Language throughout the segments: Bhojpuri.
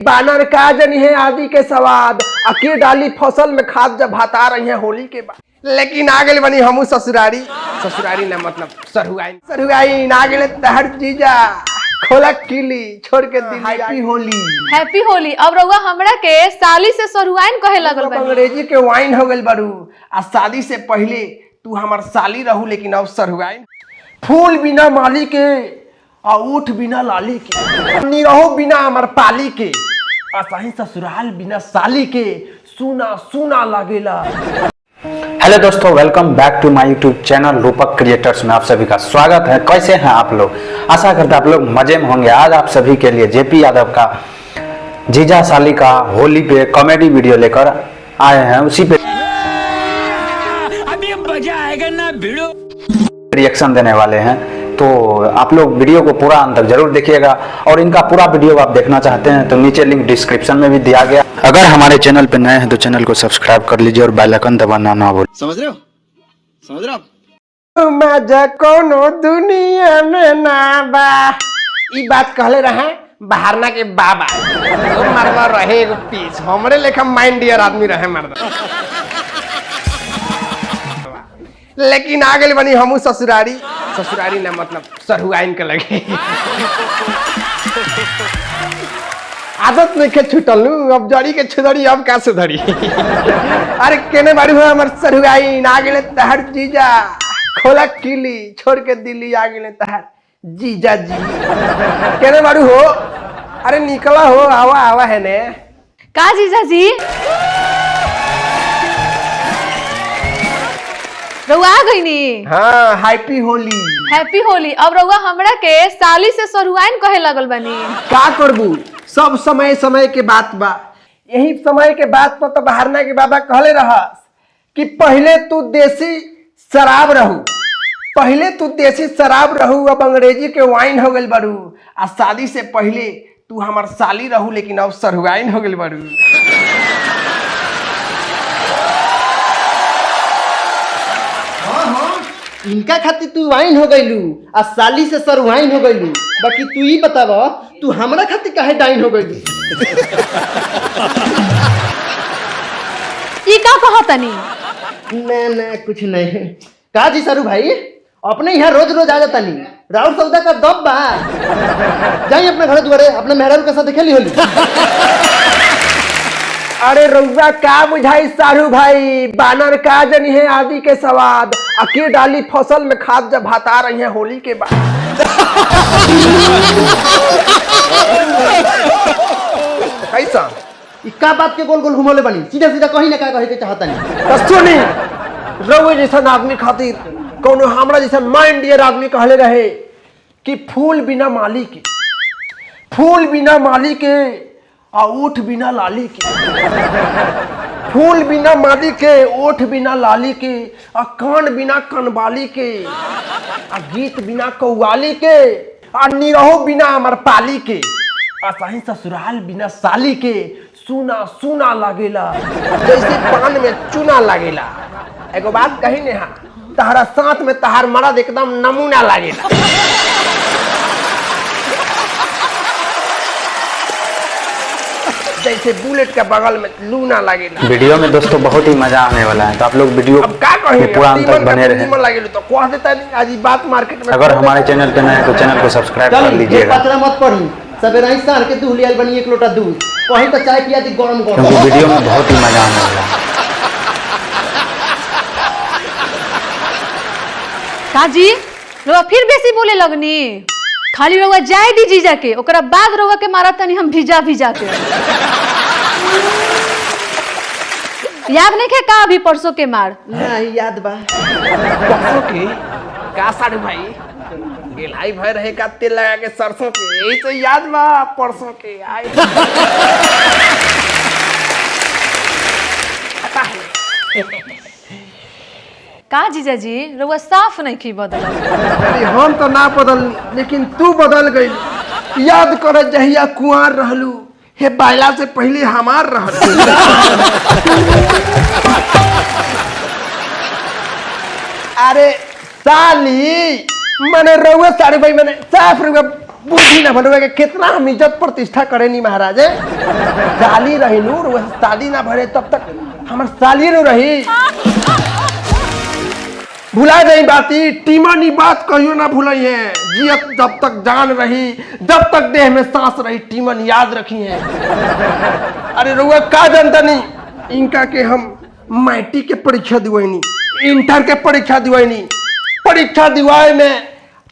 बानर का जनी है आदि के सवाद अके डाली फसल में खाद जब भाता रही है होली के बाद। लेकिन आ गए बनी हमू ससुरारी ना मतलब सरुआई आ गए तहर जीजा खोला किली छोड़ के दी हैप्पी होली। अब रउआ हमरा के साली से सरुआइन कहे लगल बा। अंग्रेजी के वाइन हो गइल बारू आ शादी से पहले तू हमार साली रहू लेकिन अब सरुआइन। फूल बिना माली के आ ऊठ बिना लाली के निरहो बिना हमार पाली के आ सही ससुराल बिना साली के सुना सुना लागेला। हेलो दोस्तों, वेलकम बैक टू माय यूट्यूब चैनल रूपक क्रिएटर्स में आप सभी का स्वागत है। कैसे हैं आप लोग? आशा करते हैं आप लोग मजे में होंगे। आज आप सभी के लिए जेपी यादव का जीजा साली का होली पे कॉमेडी वीडियो लेकर आए हैं। उसी पे अभी मजा आएगा ना, भिड़ो रिएक्शन देने वाले हैं, तो आप लोग वीडियो को पूरा अंत तक जरूर देखिएगा। और इनका पूरा वीडियो आप देखना चाहते हैं तो नीचे लिंक डिस्क्रिप्शन में भी दिया गया। अगर हमारे चैनल पे नए हैं तो चैनल को सब्सक्राइब कर लीजिए और बेल आइकन दबाना ना भूलें। समझ रहे हो मजा कोनो दुनिया में ना बा। ई बात कहले रहे बहारना के बाबा। तो मरवा रहे एगो पीस हमरे लेखा माइंड डियर आदमी रहे मर्दा। लेकिन आ गए बनी हमू ससुरारी ना मतलब सरुआइन के लगे। आदत नहीं के छुटल अब जड़ी के छुदड़ी अब का सुधरी। अरे केने बाड़ी हो हमर सरुआइन आ गए तहर जीजा खोला किली छोड़ के दिल्ली आ गए तहर जीजा जी। केने बाड़ी हो? अरे निकला हो, आवा है ने का जीजा जी रउआ आ गई नी। हाँ हैप्पी होली। अब रउआ हमरा के साली से सरुआइन कहे लगल बनी। का करबू? सब समय के बात बा। यही समय के बात पर तो बहारना के बाबा कहले रहस कि पहले तू देसी शराब रहू अब अंग्रेजी के वाइन हो गइल बारू आ शादी से पहले तू हमार साली रहू लेकिन अब सरुआइन हो गइल बारू। इनका खातिर तू वाइन हो गइलू आ साली से सरुआइन हो गइलू। बाकी तू ही बताव तू हमरा खातिर काहे डाइन हो गइलू? ई का कहतनी? ना कुछ नहीं। का जी सरू भाई अपने यहाँ रोज रोज आ जाता नहीं, राउर सौदा का दब बा। जाइए अपने घर दुआरे अपने मेहरारू के साथ खेली होली। अरे रउआ का बुझाई सारू भाई, बानर का जनी है आदि के सवाद अके डाली फसल में खाद जब भाता रही है होली के बाद। कैसा इक्का बात के गोल गोल घुमोले बनी, सीधा सीधा कहीं ना का कहे के चाहता नहीं। सुनी रउआ जैसा आदमी खातिर कोनो हमरा जैसा माइंड डियर आदमी कहले रहे कि फूल बिना माली के आ ऊठ बिना लाली के। फूल बिना माली के ओठ बिना लाली के आ कान बिना कनबाली के आ गीत बिना कौवाली के आ निरहो बिना अमर पाली के आ सही ससुराल बिना साली के सुना सुना लागेला जैसे पान में चूना लागेला। एगो बात कही नेहा, तहरा साथ में तहार मर्द एकदम नमूना लागेला। जैसे बुलेट के बगल में लूना लगेला। वीडियो में दोस्तों बहुत ही मजा आने वाला है, तो आप लोग वीडियो अब का कहें पूरा अंत तक बने रहे। तो कह देता नहीं आज बात मार्केट में। अगर हमारे चैनल पे नए हैं तो चैनल को सब्सक्राइब कर लीजिएगा, पतरा मत पढ़ी। सवेरे ही सार के दूध लियाल बनी एक लोटा दूध वहीं तो चाय पिया दी गरम क्योंकि वीडियो में बहुत ही मजा आने वाला है। का जी रउआ फिर बेसी बोले लगनी? खाली रउआ जाए दी जीजा के, ओकरा बाद रउआ के मारा तनी हम भिजा के। याद नहीं है का अभी परसों के मार? नहीं याद बा। परसों के का साड़ू भाई गेलाई भर रहे का तेल लगा के सरसों के, यही तो याद बा परसों के आए। का जीजा जी रउआ साफ नहीं की बदल? अरे हम तो ना बदल लेकिन तू बदल गई। याद कर जहिया कुंवार रहलू हे बायला से पहले हमार रहल। अरे साली मने रउआ साड़ी भाई मने साफ रउआ बुद्धि ना भरवे के कितना हम इज्जत प्रतिष्ठा करे नहीं महाराज साली रही नूर वह शादी ना भरे तब तक हमार साली नु रही। भुला नहीं बाती टीमनी बात कहियो ना भूलई है। जियत जब तक जान रही जब तक देह में सांस रही टीमन याद रखी है। अरे रुआ का जानता नहीं इनका के हम मैट्रिक के परीक्षा दिवाई इंटर के परीक्षा दिवाई परीक्षा दिवाए में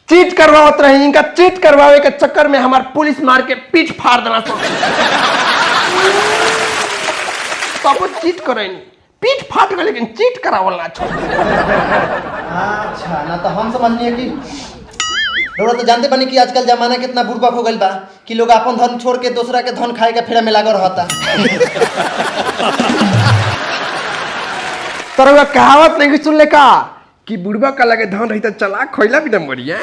चीट करवावत रही। इनका चीट करवावे के चक्कर में हमार पुलिस मार के पीठ फाड़ देना सब चीट करे पीठ फाट गए लेकिन चीट करावल ना छोड़। अच्छा ना तो हम समझलिए कि रउआ तो जानते बनी कि आजकल जमाना कितना बुड़बक हो गइल बा कि लोग अपन धन छोड़ के दूसरा के धन खाए के फेरा में लागल रहता। तर कहावत नहीं सुनले का कि बुढ़बा का लगे धन रही तो चला खोइला भी न मरिया।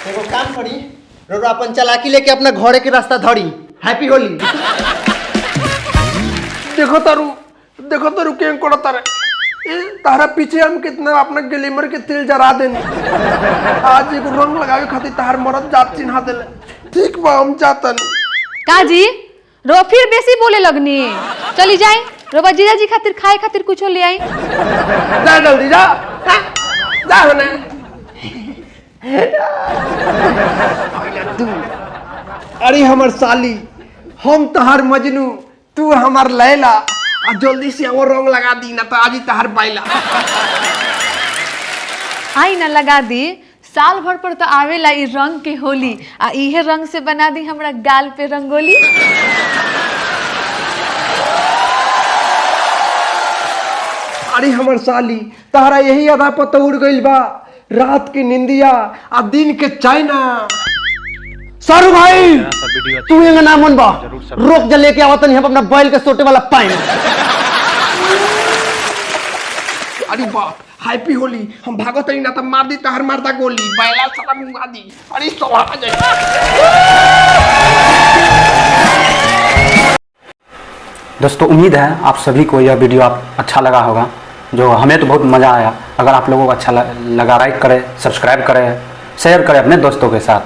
एगो काम करी रउआ अपन चालाकी लेके अपना घरे के रास्ता धरी। हैप्पी होली। देखो तारू के कोड़ा तारे तारा पीछे हम कितना अपना ग्लैमर के तेल जरा देनी। आज एगो रंग लगावे खातिर तार मरद जात चिन्हा देले। ठीक बा हम जातन। काजी रो फिर बेसी बोले लगनी। चली जाए रोबा जीजा जी खातिर खाए खातिर कुछ ले आई। जा जल्दी जा जा होने। अरे हमर साली हम तहार मजनू तू हमार लैला आ जल्दी से वो रंग लगा दी ना तो आज ही तहार बाइला। आई ना लगा दी साल भर पर तो आवेला ई रंग के होली आ इहे रंग से बना दी हमरा गाल पे रंगोली। अरे हमर साली तारा यही अदा पता उड़ गइल बा रात की निंदिया आ दिन के चाइना। सारू भाई तू एंगा ना मन बा रोक जा लेके आवत नहीं हम अपना बैल के सोटे वाला पाइन। अरे बाप हैप्पी होली हम भागत नहीं ना तो मार दी तहर मारता गोली बैला साला मुंगा दी। अरे सोहा जाए। दोस्तों उम्मीद है आप सभी को यह वीडियो अच्छा लगा होगा। जो हमें तो बहुत मज़ा आया। अगर आप लोगों को अच्छा लगा लाइक करें, सब्सक्राइब करें, शेयर करें अपने दोस्तों के साथ।